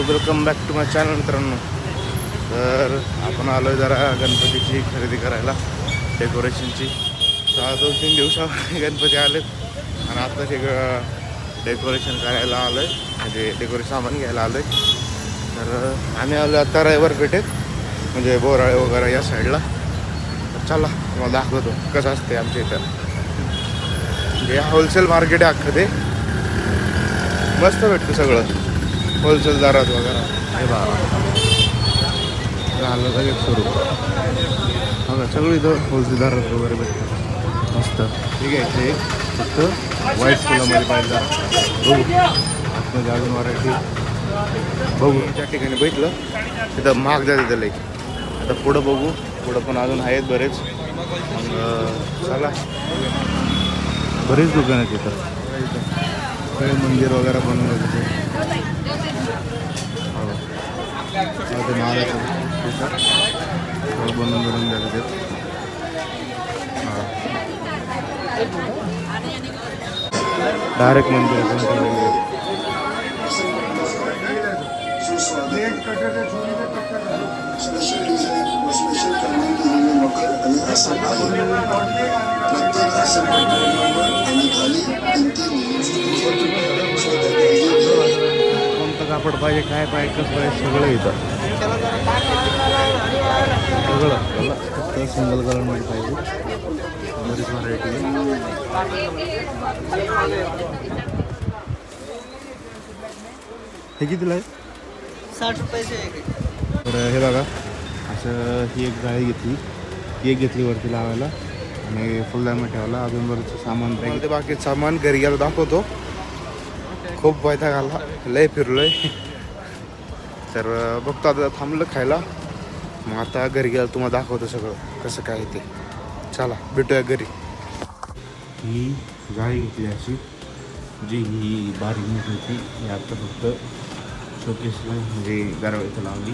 Welcome back to my channel मित्रांनो. तर आपण आलो आहे जरा गणपतीची खरेदी करायला, डेकोरेशनची. 2-3 दिवसावर गणपती आलेत आणि आता ते डेकोरेशन करायला आलो आहे, म्हणजे डेकोरेशन सामान घ्यायला आलो आहे. तर आम्ही आलो आता रविवार पेठेत, म्हणजे बोराळे वगैरे या साईडला. तर चला तुम्हाला दाखवतो कसं असते आमच्या इथं. म्हणजे होलसेल मार्केट आहे अख्खं, ते मस्त भेटतं सगळं होलसेल दरात वगैरे. हे बघा झालं लगेच सुरू. बघा सगळं इथं होलसेल दरात वगैरे भेटतं मस्त. ठीक आहे, ते फक्त व्हाईट फुलामध्ये पाहिजे बघू. आतमध्ये अजून व्हरायटी बघू. त्या ठिकाणी भेटलं तिथं महाग जाते त्याला. आता पुढं बघू, पुढं पण अजून आहेत बरेच. मग चला, बरेच दुकान आहेत तिथं. काही मंदिर वगैरे बनवलं तिथे. ते महाराष्ट्र बनवून जातं ते. डायरेक्ट मंदिर कोणतं कापड पाहिजे, काय पाहिजे, कसं पाहिजे, सगळं येतं. सगळं फक्त सिंगल कलरमध्ये पाहिजे. बरीच व्हरायटी आहे. हे कितीला आहे? 60 रुपयाचे. तर हे बघा, असं ही एक जाळी घेतली, ही एक घेतली वरती लावायला आणि फुलदान ठेवला. अजून बरंच सामान पाहिजे, ते बाकी सामान घरी गेला दाखवतो. खूप वैताग आला, लय फिरलोय. तर बघतो आता, थांबलं खायला. मग आता घरी गेला तुम्हाला दाखवतो सगळं कसं काय ते. चला भेटूया घरी. ही जाळी घेतली अशी, जी ही बारीक मोठी होती. ही आता फक्त शोकेसला म्हणजे गारवायचं लावली.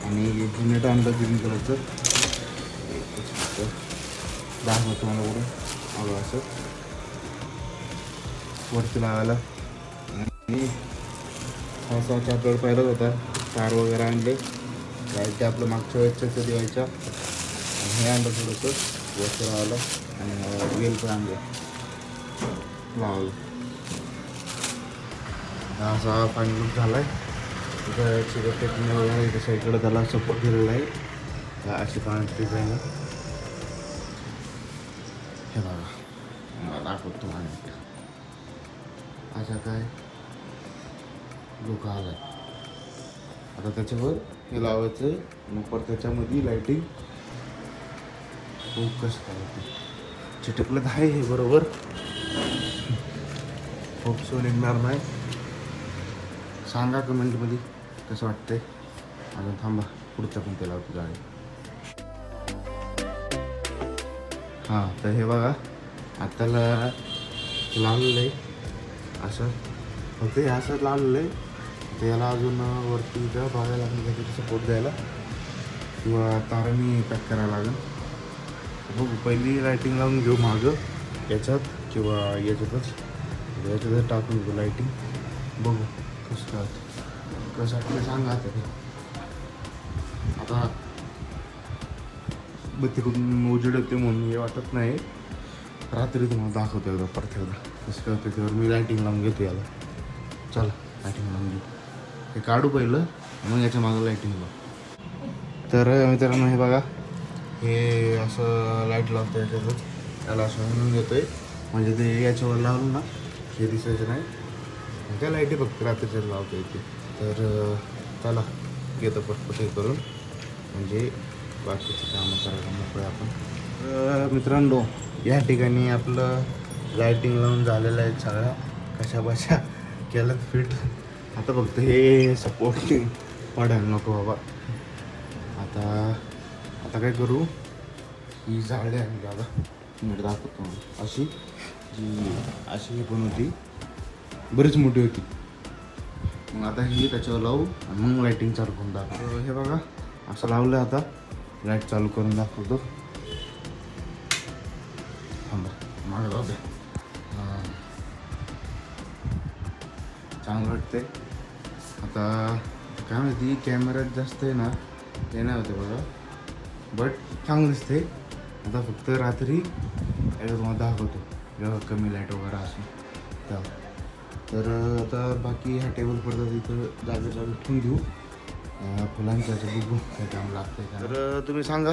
आणि हे नेट आणलं ग्रीन कलरचं, दाखवतो मला उडून आलो असं वरती लावायला. आणि असा आपल्याला पाहिलाच होता, तार वगैरे आणले काय ते आपलं मागच्या वेळेसच्या दिवायच्या. आणि हे आणलं थोडंसं वरती लावायला. आणि वेल पण आणलं लावलं. असा फायनल लुक झाला आहे. इथं टेक्निक वगैरे इथं साईडकडं त्याला सपोर्ट केलेला आहे. अशी पाण्याची डिझाईन आहे. हे बघा, मला दाखवतो तुम्हाला. अशा काय लोक आला. आता त्याच्यावर हे लावायचं, मग परत त्याच्यामध्ये लाईटिंग खूप कसं काय होते. चिटकलं तर आहे हे बरोबर, खूप सो निघणार नाही. सांगा कमेंटमध्ये कसं वाटतंय. अजून थांबा, पुढचं पण ते लावतो जाळी. हां, तर हे बघा आत्ताला लावलेलं आहे असं, फक्त हे असं लावलेलं आहे. तर याला अजून वरती इथं बघायला लागेल काहीतरी सपोर्ट द्यायला, किंवा तारांनी पॅक करायला लागेल. बघू, पहिली लाईटिंग लावून घेऊ मागं याच्यात, किंवा याच्यातच टाकून घेऊ लाईटिंग. बघू कसं काय कसं वाटतं सांगा. आता ते आता बत्तीकडून उजेड होते म्हणून हे वाटत नाही. रात्री तुम्हाला दाखवतो एकदा, परत एकदा कसं काय होतं त्यावर. मी लाईटिंग लावून घेतो याला. चला लाईटिंग लावून घेऊ. हे काढू पहिलं, मग याच्या मागं लाईटिंग लावू. तर मित्रांनो हे बघा, हे असं लाईट लावतं याच्यातच. त्याला असं म्हणून घेतो आहे, म्हणजे ते याच्यावर लावलं ना हे दिसायचं नाही. त्या लाईटी फक्त रात्रीच्या लावतो इथे. तर चला घेतो पटपट हे करून, म्हणजे बाकीचं कामं करायला मोकळे आपण. मित्रांनो या ठिकाणी आपलं लाईटिंग लावून झालेलं आहे. सगळ्या कशा बशा केलं फिट. आता फक्त हे सपोर्ट पडायला नको बाबा. आता काय करू, ही झाडे आहे दादा नीट दाखवतो. अशी ही पण होती, बरीच मोठी होती. मग आता ही त्याच्यावर लावू आणि मग लाईटिंग चालू करून दाखवतो. हे बघा असं लावलं. आता लाईट चालू करून दाखवतो. थांबा मागं जाऊ दे. चांगलं वाटते. आता काय माहिती कॅमेऱ्यात जास्त आहे ना ते नाही होते बघा, बट चांगलं दिसते. आता फक्त रात्री एकदा तुम्हाला दाखवतो जेव्हा कमी लाईट वगैरे असो तेव्हा. तर आता बाकी ह्या टेबल पडतात इथं जागेचा ठेवून देऊ. फुलांच्या याचं बघू काय काम लागतंय का. तर तुम्ही सांगा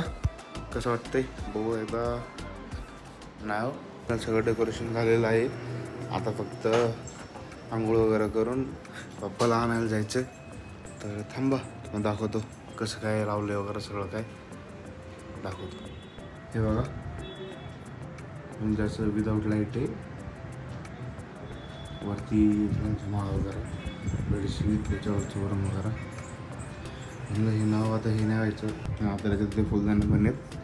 कसं वाटतंय, बघू एकदा. नाही सगळं डेकोरेशन झालेलं आहे. आता फक्त आंघोळ वगैरे करून पप्पाला आणायला जायचं. तर थांबा मग दाखवतो कसं काय लावलं वगैरे सगळं काय दाखवतो. हे बघा म्हणजे असं विदाऊट लाईट आहे. वरती माळ वगैरे बेडशीट त्याच्यावरचं वरून वगैरे. म्हणलं हे नाव आता हे नाही व्हायचं आता त्याच्यात ते फुलदाणे पण आहेत.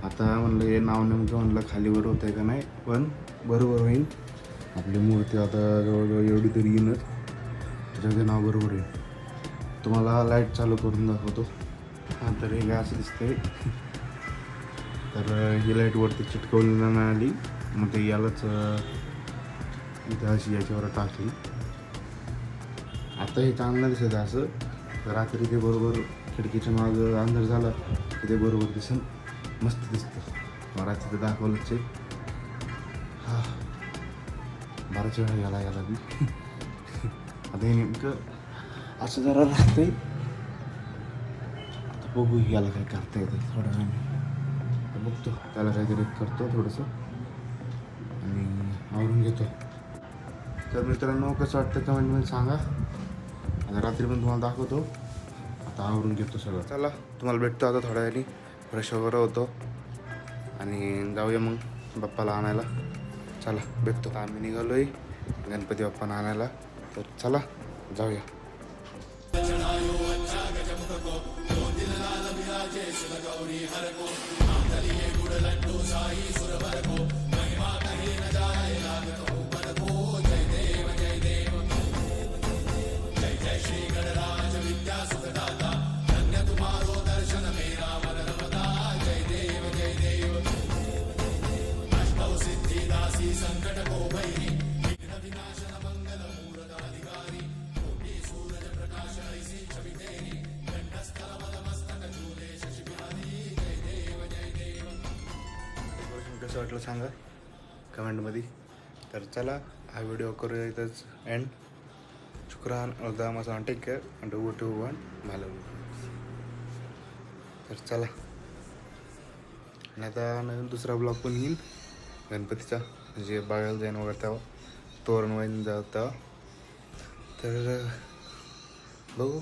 आता म्हणलं हे नाव नेमकं म्हणलं खालीवर होतं आहे का नाही, पण बरोबर होईल. आपली मूर्ती आता जवळजवळ एवढी तरी येईनच, त्याच्यामध्ये नाव बरोबर येईल. तुम्हाला लाईट चालू करून दाखवतो. हां तर हे काय असं दिसतंय. तर ही लाईट वरती चिटकवली नाही आली, मग ते यालाच इथं अशी याच्यावर टाकली. आता हे चांगलं दिसत असं. तर रात्री ते बरोबर खिडकीच्या मागं अंधार झाला की ते बरोबर दिसून मस्त दिसतं. मला तिथं दाखवलंच आहे. हा बराच वेळा याला बी. आता हे नेमकं असं जरा राहतंय. आता बघू याला काय करता येतं थोड्या वेळाने. बघतो त्याला काहीतरी करतो थोडंसं आणि आवरून घेतो. तर मित्रांनो कसं वाटतं कमेंटमध्ये सांगा. आता रात्री पण तुम्हाला दाखवतो. आता आवरून घेतो सगळं. चला तुम्हाला भेटतो आता थोड्या वेळाने. फ्रेश वगैरे होतो आणि जाऊया मग बाप्पाला आणायला. चला भेटतो. आम्ही निघालो आहे गणपती बाप्पाला आणायला. तर चला जाऊया. कसं वाटलं सांगा कमेंटमध्ये. तर चला हा व्हिडिओ करूया इथंच एंड. शुक्रान अलदामा take care and over to one मालव. तर चला आणि आता नवीन दुसरा ब्लॉग पण येईल गणपतीचा, म्हणजे बघायला जाईन वगैरे तेव्हा तोरण वाईन जाता. तर बघू.